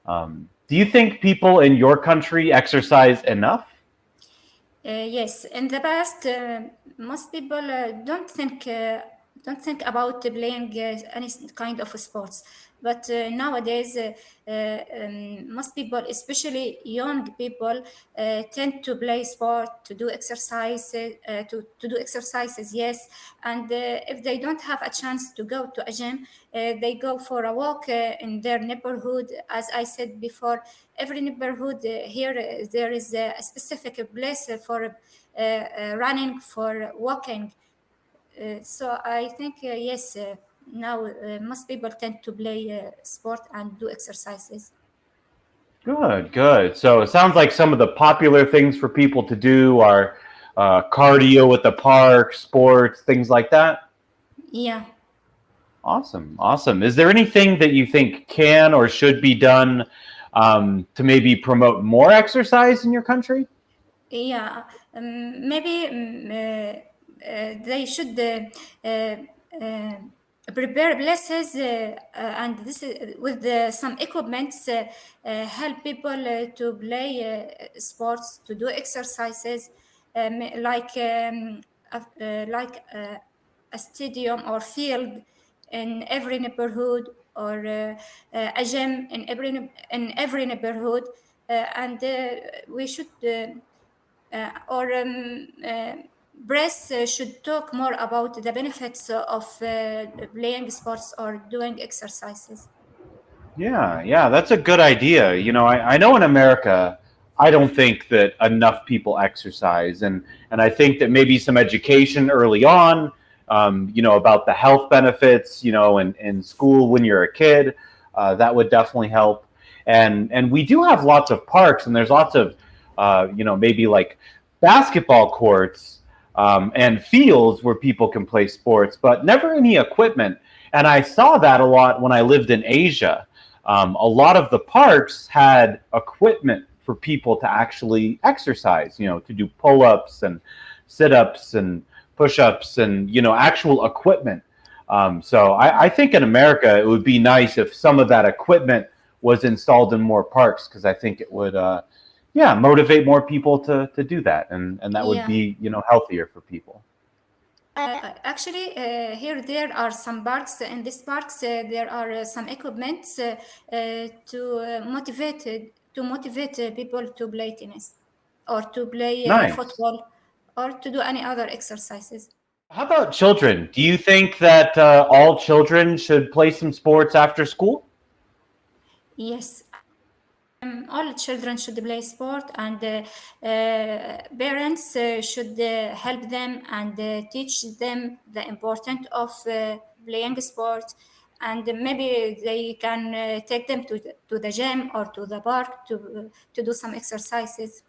Do you think people in your country exercise enough? Yes, in the past, most people don't think about playing any kind of sports. But nowadays, most people, especially young people, tend to play sport, to do exercise, to do exercises. Yes, and if they don't have a chance to go to a gym, they go for a walk in their neighborhood. As I said before, every neighborhood here there is a specific place for running, for walking. So I think yes, now most people tend to play sport and do exercises. Good, good. So it sounds like some of the popular things for people to do are cardio at the park, sports, things like that. Yeah. Awesome, awesome. Is there anything that you think can or should be done to maybe promote more exercise in your country? Yeah, maybe they should uh, prepare places and this is, with some equipments help people to play sports, to do exercises, like a stadium or field in every neighborhood, or a gym in every neighborhood, and we should. Or Press should talk more about the benefits of playing sports or doing exercises. Yeah, yeah, that's a good idea. I know in America, I don't think that enough people exercise, and I think that maybe some education early on, about the health benefits, in school when you're a kid, that would definitely help. And we do have lots of parks, and there's lots of, maybe like basketball courts and fields where people can play sports, but never any equipment. And I saw that a lot when I lived in Asia. A lot of the parks had equipment for people to actually exercise, to do pull-ups and sit-ups and push-ups and, actual equipment. So I think in America, it would be nice if some of that equipment was installed in more parks, because I think it would, yeah, motivate more people to do that. And that would Yeah. be, healthier for people. Actually, here there are some parks. In these parks, there are some equipments to motivate people to play tennis, or to play Nice. football, or to do any other exercises. How about children? Do you think that all children should play some sports after school? Yes, all children should play sport, and parents should help them and teach them the importance of playing sport. And maybe they can take them to the gym or to the park to do some exercises.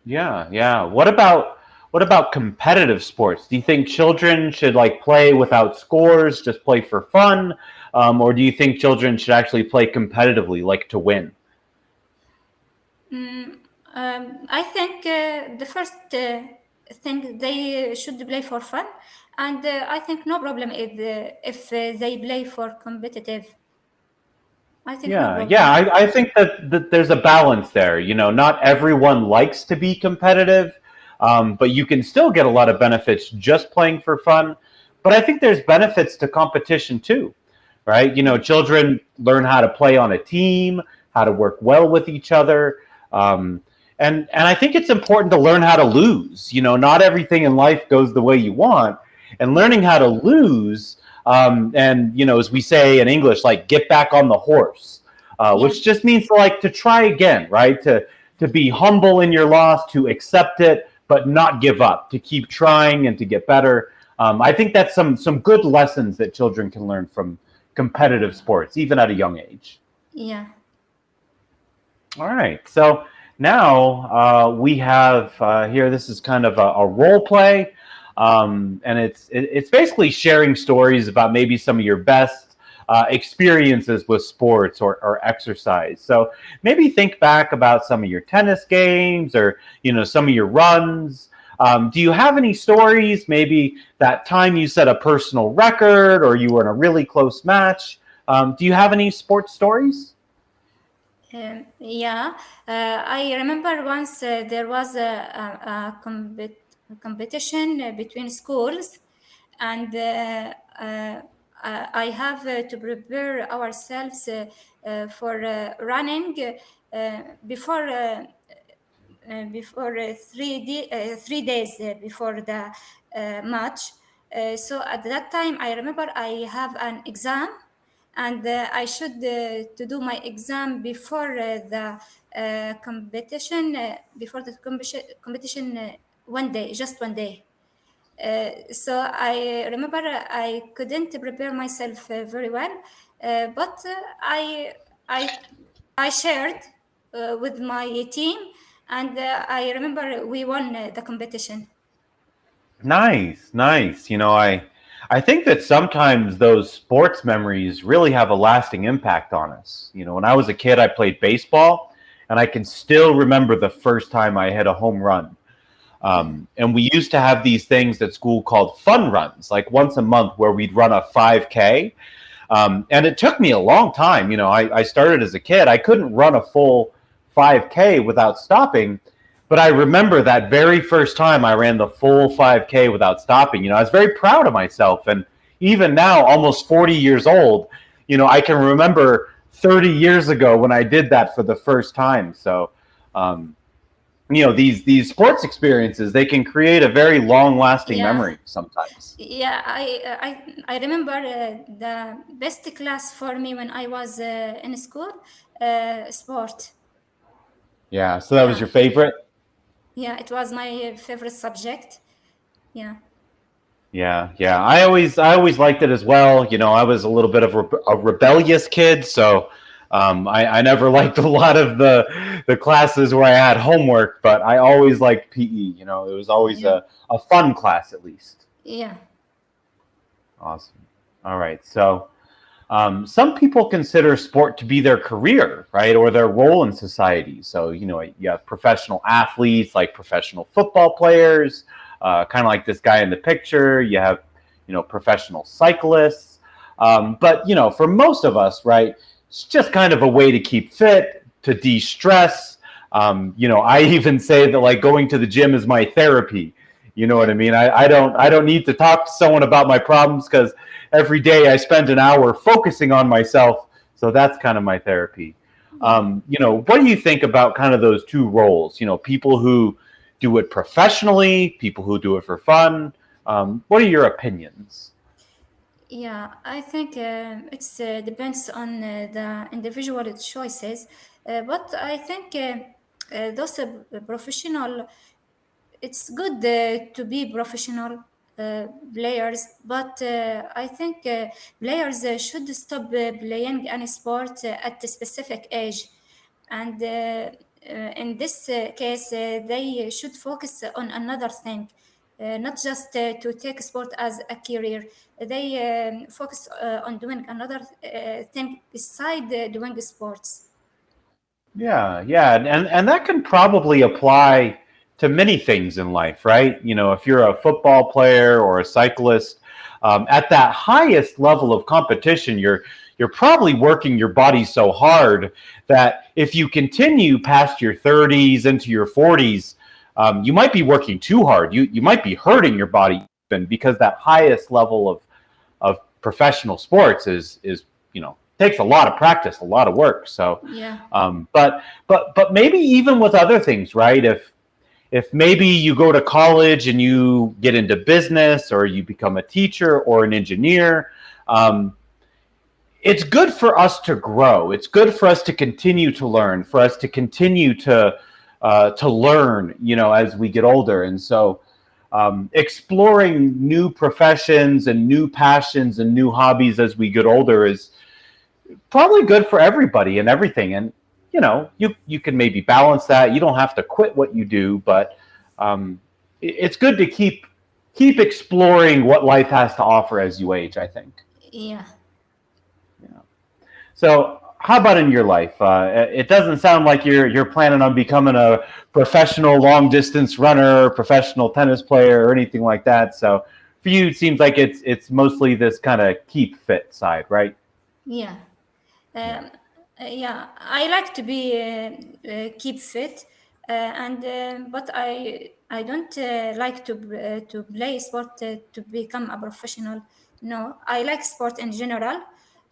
Yeah, yeah. What about competitive sports? Do you think children should like play without scores, just play for fun, or do you think children should actually play competitively, like to win? Mm, I think the first thing, they should play for fun, and I think no problem if they play for competitive. I think no Yeah, yeah. problem. I think that there's a balance there. Not everyone likes to be competitive, but you can still get a lot of benefits just playing for fun. But I think there's benefits to competition too, right? Children learn how to play on a team, how to work well with each other. Um, and I think it's important to learn how to lose. Not everything in life goes the way you want, and Yeah, learning how to lose, and as we say in English, like get back on the horse, yeah, which just means like to try again, right? To be humble in your loss, to accept it, but not give up, to keep trying and to get better. I think that's some good lessons that children can learn from competitive sports, even at a young age. yeah. All right. So now we have here. This is kind of a role play, and it's basically sharing stories about maybe some of your best experiences with sports or exercise. So maybe think back about some of your tennis games, or some of your runs. Do you have any stories? Maybe that time you set a personal record, or you were in a really close match. Do you have any sports stories? Yeah, I remember once there was competition between schools, and I have to prepare ourselves for running before. Before 3 days before the match. So at that time, I remember I have an exam, and I should to do my exam before the competition. Before the competition, one day, just one day. So I remember I couldn't prepare myself very well, but I I shared with my team, and I remember we won the competition. Nice, nice. I think that sometimes those sports memories really have a lasting impact on us. When I was a kid, I played baseball, and I can still remember the first time I hit a home run. Yeah, And we used to have these things at school called fun runs, like once a month, where we'd run a 5K. And it took me a long time. I started as a kid. I couldn't run a full 5K without stopping. But I remember that very first time I ran the full 5K without stopping. I was very proud of myself. And even now, almost 40 years old, I can remember 30 years ago when I did that for the first time. So, these sports experiences, they can create a very long lasting yeah, memory sometimes. yeah. I remember the best class for me when I was in school, sport. Yeah. So that was Yeah, your favorite? yeah. It was my favorite subject. Yeah, Yeah, yeah. I always liked it as well. I was a little bit of a rebellious kid, so I never liked a lot of the classes where I had homework, but I always liked PE. It was always yeah, a fun class at least. yeah, Awesome. All right. So some people consider sport to be their career, right, or their role in society. So you have professional athletes like professional football players, kind of like this guy in the picture. You have professional cyclists, but for most of us, right, it's just kind of a way to keep fit, to de-stress. I even say that like going to the gym is my therapy. You know what yeah, I mean? I don't need to talk to someone about my problems because every day I spend an hour focusing on myself. So that's kind of my therapy. yeah. What do you think about kind of those two roles? People who do it professionally, people who do it for fun. What are your opinions? Yeah, I think it's depends on the individual choices, but I think those professional. It's good to be professional players, but I think players should stop playing any sport at a specific age, and in this case, they should focus on another thing. Not just to take sport as a career, they focus on doing another thing beside doing sports. Yeah, yeah, and that can probably apply to many things in life, right? If you're a football player or a cyclist, at that highest level of competition, you're probably working your body so hard that if you continue past your 30s into your 40s, you might be working too hard. You might be hurting your body even because that highest level of professional sports is takes a lot of practice, a lot of work. So, Yeah, but maybe even with other things, right? If maybe you go to college and you get into business, or you become a teacher or an engineer, it's good for us to grow. It's good for us to continue to learn, for us to continue to learn, as we get older. And so, exploring new professions and new passions and new hobbies as we get older is probably good for everybody and everything. And you can maybe balance that. You don't have to quit what you do, but it's good to keep exploring what life has to offer as you age, I think. yeah. Yeah. So how about in your life? It doesn't sound like you're planning on becoming a professional long distance runner, professional tennis player, or anything like that. So for you, it seems like it's mostly this kind of keep fit side, right? Yeah. Yeah. Um, Yeah, I like to be keep fit, and but I don't like to play sport to become a professional. No, I like sport in general,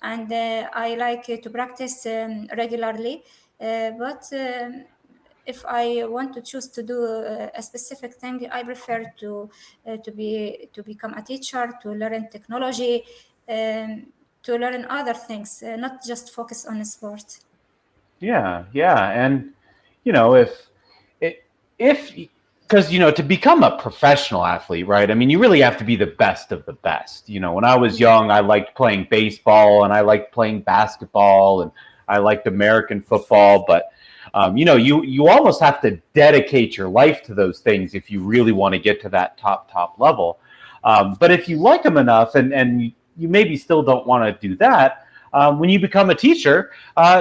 and I like to practice regularly. But if I want to choose to do a specific thing, I prefer to become a teacher, to learn technology. To learn other things, not just focus on sport. Yeah, yeah, and you know, if because to become a professional athlete, right? I mean, you really have to be the best of the best. When I was Yeah, young, I liked playing baseball and I liked playing basketball and I liked American football, but you almost have to dedicate your life to those things if you really want to get to that top level. But if you like them enough, and you maybe still don't want to do that, when you become a teacher,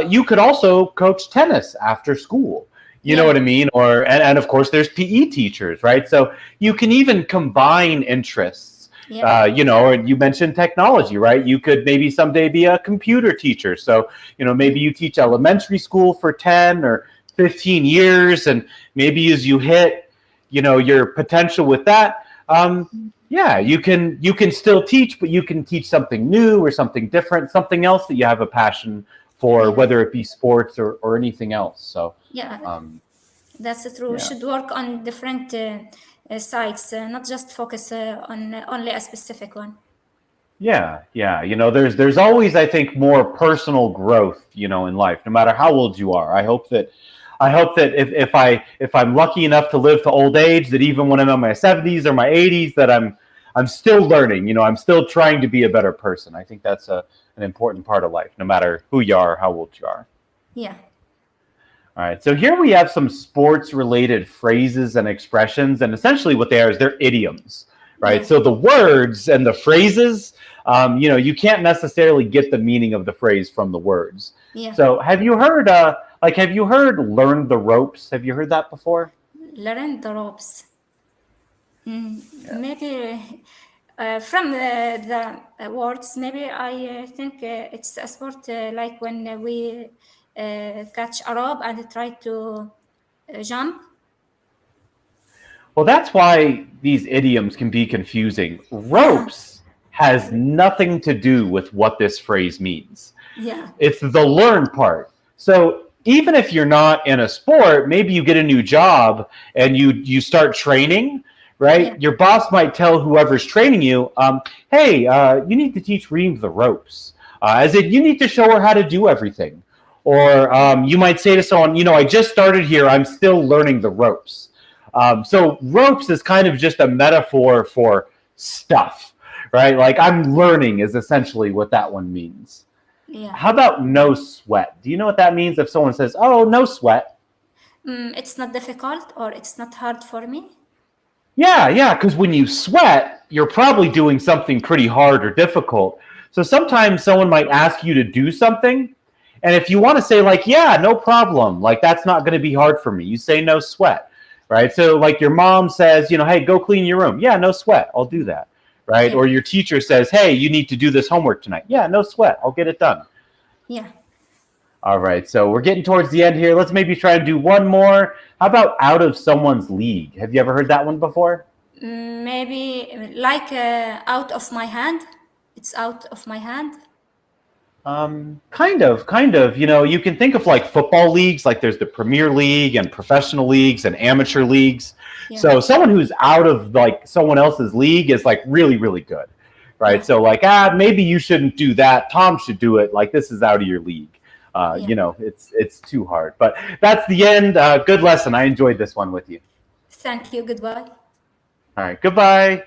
you could also coach tennis after school. You know yeah, what I mean? And of course, there's PE teachers, right? So you can even combine interests. yeah, Or you mentioned technology, right? You could maybe someday be a computer teacher. So, yeah, maybe you teach elementary school for 10 or 15 years, and maybe as you hit, your potential with that, yeah, you can still teach, but you can teach something new or something different, something else that you have a passion for, yeah, whether it be sports or anything else. So, yeah. um, That's true. We yeah. should work on different sites, not just focus on only a specific one. Yeah, yeah. There's always, I think, more personal growth, in life, no matter how old you are. I hope that if I'm lucky enough to live to old age, that even when I'm in my 70s or my 80s, that I'm still learning. I'm still trying to be a better person. I think that's an important part of life, no matter who you are, how old you are. Yeah, All right. So here we have some sports related phrases and expressions, and essentially what they are is they're idioms, right? yeah, So the words and the phrases, you can't necessarily get the meaning of the phrase from the words. yeah. So have you heard learn the ropes? Have you heard that before? Learn the ropes. Yeah. Maybe from the words, maybe I think it's a sport like when we catch a rope and try to jump. Well, that's why these idioms can be confusing. Yeah, Ropes has nothing to do with what this phrase means. yeah, It's the learn part. So even if you're not in a sport, maybe you get a new job and you start training, yeah, right? Your boss might tell whoever's training you, hey, you need to teach Reem the ropes. As in, you need to show her how to do everything. Or you might say to someone, I just started here. I'm still learning the ropes. So ropes is kind of just a metaphor for stuff, right? Like I'm learning is essentially what that one means. yeah. How about no sweat? Do you know what that means if someone says, oh, no sweat? It's not difficult or it's not hard for me. Yeah, yeah, because when you sweat, you're probably doing something pretty hard or difficult. So sometimes someone might ask you to do something. And if you want to say, like, yeah, no problem, like that's not going to be hard for me, you say no sweat, right? So, like, your mom says, hey, go clean your room. Yeah, no sweat, I'll do that, right? Yeah, Or your teacher says, hey, you need to do this homework tonight. Yeah, no sweat, I'll get it done. yeah. All right, so we're getting towards the end here. Let's maybe try and do one more. How about out of someone's league? Have you ever heard that one before? Maybe like out of my hand. It's out of my hand. Kind of. You can think of like football leagues, like there's the Premier League and professional leagues and amateur leagues. Yeah, So someone who's out of like someone else's league is like really, really good, right? yeah, So like, maybe you shouldn't do that. Tom should do it. Like this is out of your league. yeah. It's too hard. But that's the end. Good lesson. I enjoyed this one with you. Thank you. Goodbye. All right. Goodbye.